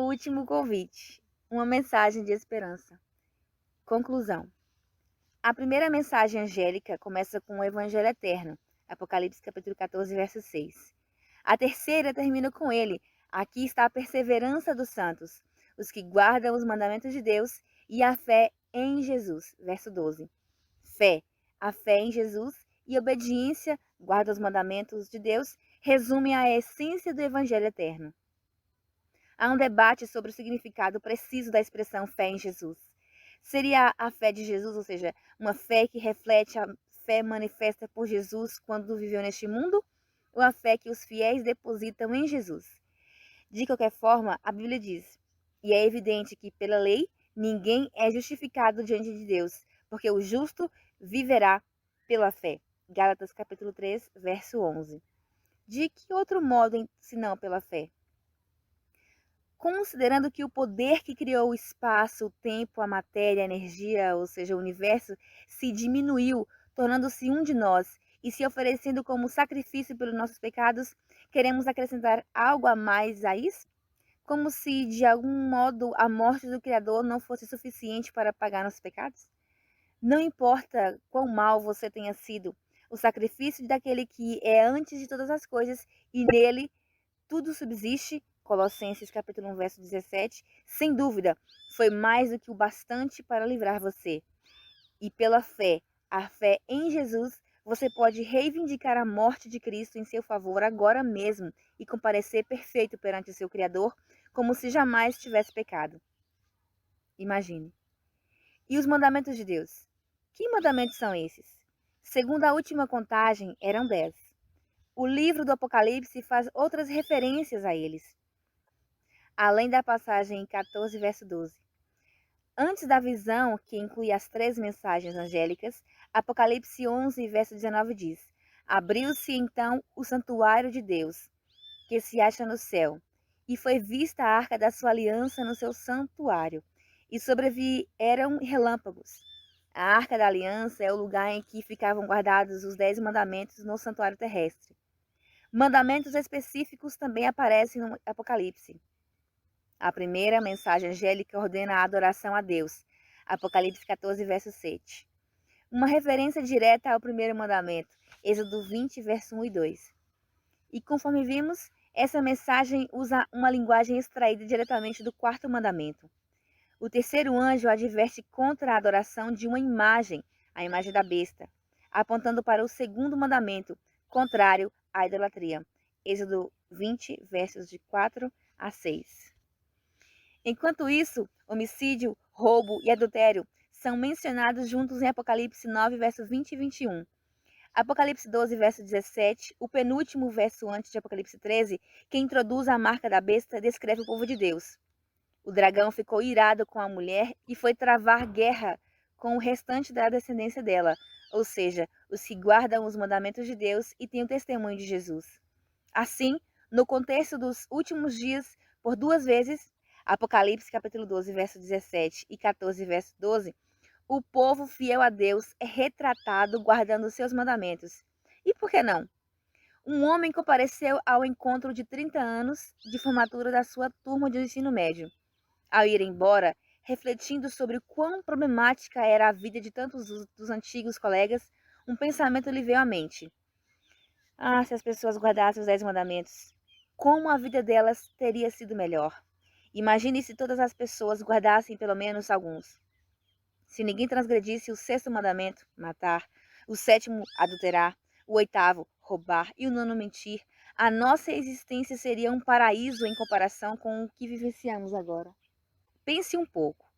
último convite, uma mensagem de esperança. Conclusão. A primeira mensagem angélica começa com o Evangelho Eterno, Apocalipse capítulo 14, verso 6. A terceira termina com ele: aqui está a perseverança dos santos, os que guardam os mandamentos de Deus e a fé em Jesus, verso 12. Fé. A fé em Jesus e obediência, guarda os mandamentos de Deus, resumem a essência do Evangelho Eterno. Há um debate sobre o significado preciso da expressão fé em Jesus. Seria a fé de Jesus, ou seja, uma fé que reflete a fé manifesta por Jesus quando viveu neste mundo, ou a fé que os fiéis depositam em Jesus? De qualquer forma, a Bíblia diz, e é evidente que pela lei ninguém é justificado diante de Deus, porque o justo viverá pela fé. Gálatas capítulo 3, verso 11. De que outro modo senão pela fé? Considerando que o poder que criou o espaço, o tempo, a matéria, a energia, ou seja, o universo, se diminuiu, tornando-se um de nós e se oferecendo como sacrifício pelos nossos pecados, queremos acrescentar algo a mais a isso? Como se, de algum modo, a morte do Criador não fosse suficiente para pagar nossos pecados? Não importa quão mal você tenha sido, o sacrifício daquele que é antes de todas as coisas e nele tudo subsiste, Colossenses capítulo 1, verso 17, sem dúvida, foi mais do que o bastante para livrar você. E pela fé, a fé em Jesus, você pode reivindicar a morte de Cristo em seu favor agora mesmo e comparecer perfeito perante o seu Criador, como se jamais tivesse pecado. Imagine. E os mandamentos de Deus? Que mandamentos são esses? Segundo a última contagem, eram 10. O livro do Apocalipse faz outras referências a eles, além da passagem em 14, verso 12. Antes da visão, que inclui as 3 mensagens angélicas, Apocalipse 11, verso 19 diz: abriu-se então o santuário de Deus, que se acha no céu, e foi vista a arca da sua aliança no seu santuário, e sobrevieram relâmpagos. A arca da aliança é o lugar em que ficavam guardados os 10 mandamentos no santuário terrestre. Mandamentos específicos também aparecem no Apocalipse. A primeira mensagem angélica ordena a adoração a Deus. Apocalipse 14, verso 7. Uma referência direta ao primeiro mandamento. Êxodo 20, verso 1 e 2. E conforme vimos, essa mensagem usa uma linguagem extraída diretamente do quarto mandamento. O terceiro anjo adverte contra a adoração de uma imagem, a imagem da besta, apontando para o segundo mandamento, contrário à idolatria. Êxodo 20, versos de 4 a 6. Enquanto isso, homicídio, roubo e adultério são mencionados juntos em Apocalipse 9, verso 20 e 21. Apocalipse 12, verso 17, o penúltimo verso antes de Apocalipse 13, que introduz a marca da besta, descreve o povo de Deus. O dragão ficou irado com a mulher e foi travar guerra com o restante da descendência dela, ou seja, os que guardam os mandamentos de Deus e têm o testemunho de Jesus. Assim, no contexto dos últimos dias, por 2 vezes, Apocalipse capítulo 12, verso 17 e 14, verso 12, o povo fiel a Deus é retratado guardando seus mandamentos. E por que não? Um homem compareceu ao encontro de 30 anos de formatura da sua turma de ensino médio. Ao ir embora, refletindo sobre quão problemática era a vida de tantos dos antigos colegas, um pensamento lhe veio à mente. Ah, se as pessoas guardassem os 10 mandamentos, como a vida delas teria sido melhor. Imagine se todas as pessoas guardassem pelo menos alguns. Se ninguém transgredisse o 6º mandamento, matar, o 7º, adulterar, o 8º, roubar e o 9º, mentir, a nossa existência seria um paraíso em comparação com o que vivenciamos agora. Pense um pouco.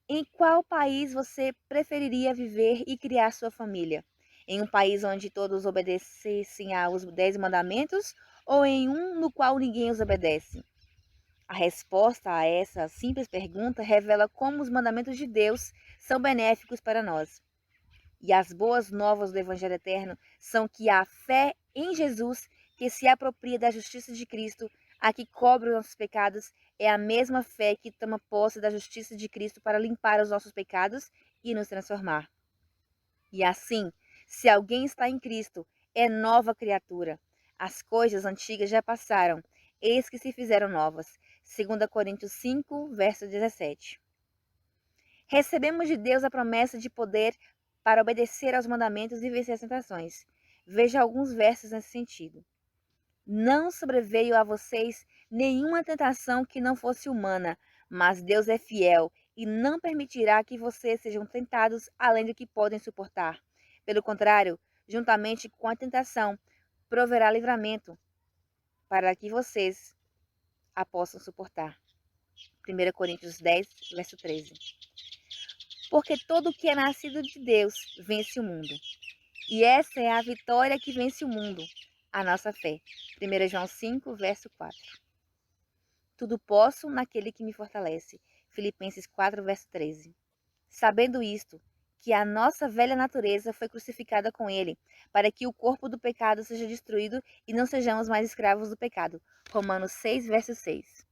Em qual país você preferiria viver e criar sua família? Em um país onde todos obedecessem aos 10 mandamentos ou em um no qual ninguém os obedece? A resposta a essa simples pergunta revela como os mandamentos de Deus são benéficos para nós. E as boas novas do Evangelho Eterno são que a fé em Jesus, que se apropria da justiça de Cristo, a que cobre os nossos pecados, é a mesma fé que toma posse da justiça de Cristo para limpar os nossos pecados e nos transformar. E assim, se alguém está em Cristo, é nova criatura. As coisas antigas já passaram, eis que se fizeram novas. 2 Coríntios 5, verso 17. Recebemos de Deus a promessa de poder para obedecer aos mandamentos e vencer as tentações. Veja alguns versos nesse sentido. Não sobreveio a vocês nenhuma tentação que não fosse humana, mas Deus é fiel e não permitirá que vocês sejam tentados além do que podem suportar. Pelo contrário, juntamente com a tentação, proverá livramento para que vocês a possam suportar. 1 Coríntios 10, verso 13. Porque todo o que é nascido de Deus vence o mundo. E essa é a vitória que vence o mundo, a nossa fé. 1 João 5, verso 4. Tudo posso naquele que me fortalece. Filipenses 4, verso 13. Sabendo isto, que a nossa velha natureza foi crucificada com ele, para que o corpo do pecado seja destruído e não sejamos mais escravos do pecado. Romanos 6, verso 6.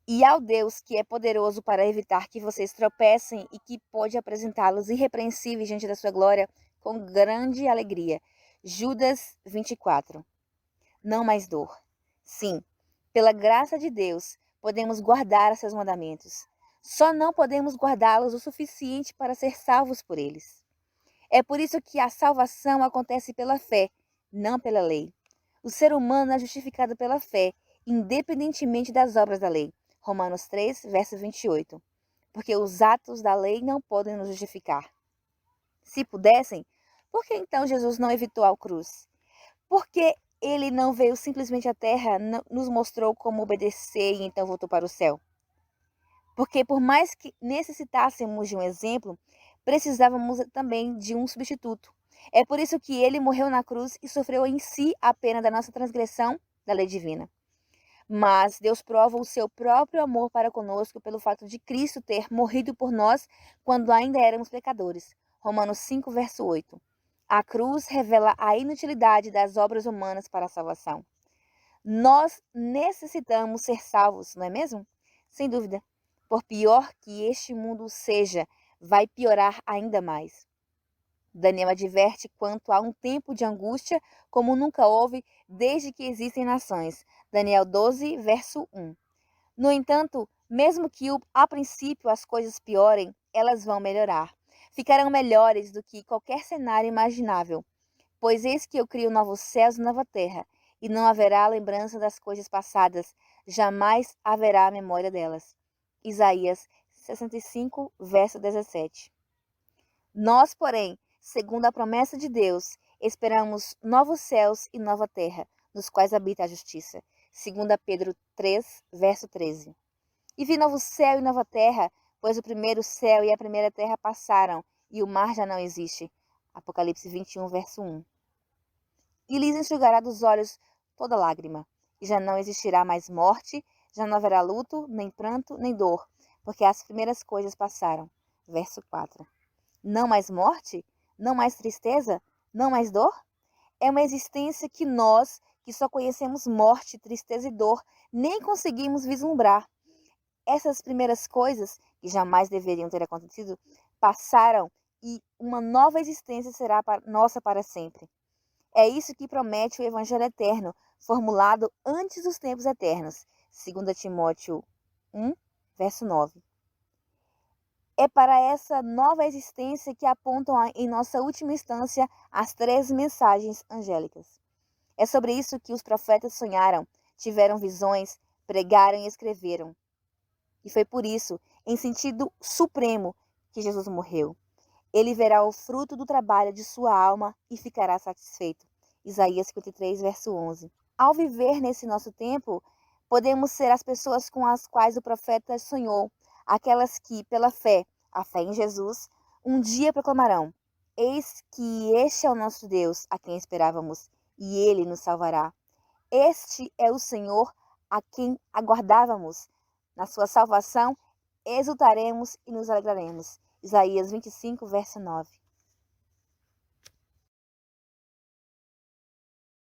E ao Deus que é poderoso para evitar que vocês tropecem e que pode apresentá-los irrepreensíveis diante da sua glória com grande alegria. Judas 24. Não mais dor. Sim, pela graça de Deus, podemos guardar seus mandamentos. Só não podemos guardá-los o suficiente para ser salvos por eles. É por isso que a salvação acontece pela fé, não pela lei. O ser humano é justificado pela fé, independentemente das obras da lei. Romanos 3, verso 28. Porque os atos da lei não podem nos justificar. Se pudessem, por que então Jesus não evitou a cruz? Por que ele não veio simplesmente à terra, nos mostrou como obedecer e então voltou para o céu? Porque por mais que necessitássemos de um exemplo, precisávamos também de um substituto. É por isso que ele morreu na cruz e sofreu em si a pena da nossa transgressão da lei divina. Mas Deus prova o seu próprio amor para conosco pelo fato de Cristo ter morrido por nós quando ainda éramos pecadores. Romanos 5, verso 8. A cruz revela a inutilidade das obras humanas para a salvação. Nós necessitamos ser salvos, não é mesmo? Sem dúvida. Por pior que este mundo seja, vai piorar ainda mais. Daniel adverte quanto a um tempo de angústia como nunca houve desde que existem nações. Daniel 12, verso 1. No entanto, mesmo que a princípio as coisas piorem, elas vão melhorar. Ficarão melhores do que qualquer cenário imaginável. Pois eis que eu crio novos céus e nova terra, e não haverá lembrança das coisas passadas, jamais haverá memória delas. Isaías 65, verso 17. Nós, porém, segundo a promessa de Deus, esperamos novos céus e nova terra, nos quais habita a justiça. 2 Pedro 3, verso 13. E vi novo céu e nova terra, pois o primeiro céu e a primeira terra passaram, e o mar já não existe. Apocalipse 21, verso 1. E lhes enxugará dos olhos toda lágrima, e já não existirá mais morte, já não haverá luto, nem pranto, nem dor, porque as primeiras coisas passaram. Verso 4. Não mais morte? Não mais tristeza? Não mais dor? É uma existência que nós, que só conhecemos morte, tristeza e dor, nem conseguimos vislumbrar. Essas primeiras coisas, que jamais deveriam ter acontecido, passaram e uma nova existência será nossa para sempre. É isso que promete o Evangelho eterno, formulado antes dos tempos eternos. 2 Timóteo 1, verso 9. É para essa nova existência que apontam em nossa última instância as 3 mensagens angélicas. É sobre isso que os profetas sonharam, tiveram visões, pregaram e escreveram. E foi por isso, em sentido supremo, que Jesus morreu. Ele verá o fruto do trabalho de sua alma e ficará satisfeito. Isaías 53, verso 11. Ao viver nesse nosso tempo, podemos ser as pessoas com as quais o profeta sonhou, aquelas que, pela fé, a fé em Jesus, um dia proclamarão: eis que este é o nosso Deus, a quem esperávamos, e ele nos salvará. Este é o Senhor a quem aguardávamos. Na sua salvação, exultaremos e nos alegraremos. Isaías 25, verso 9.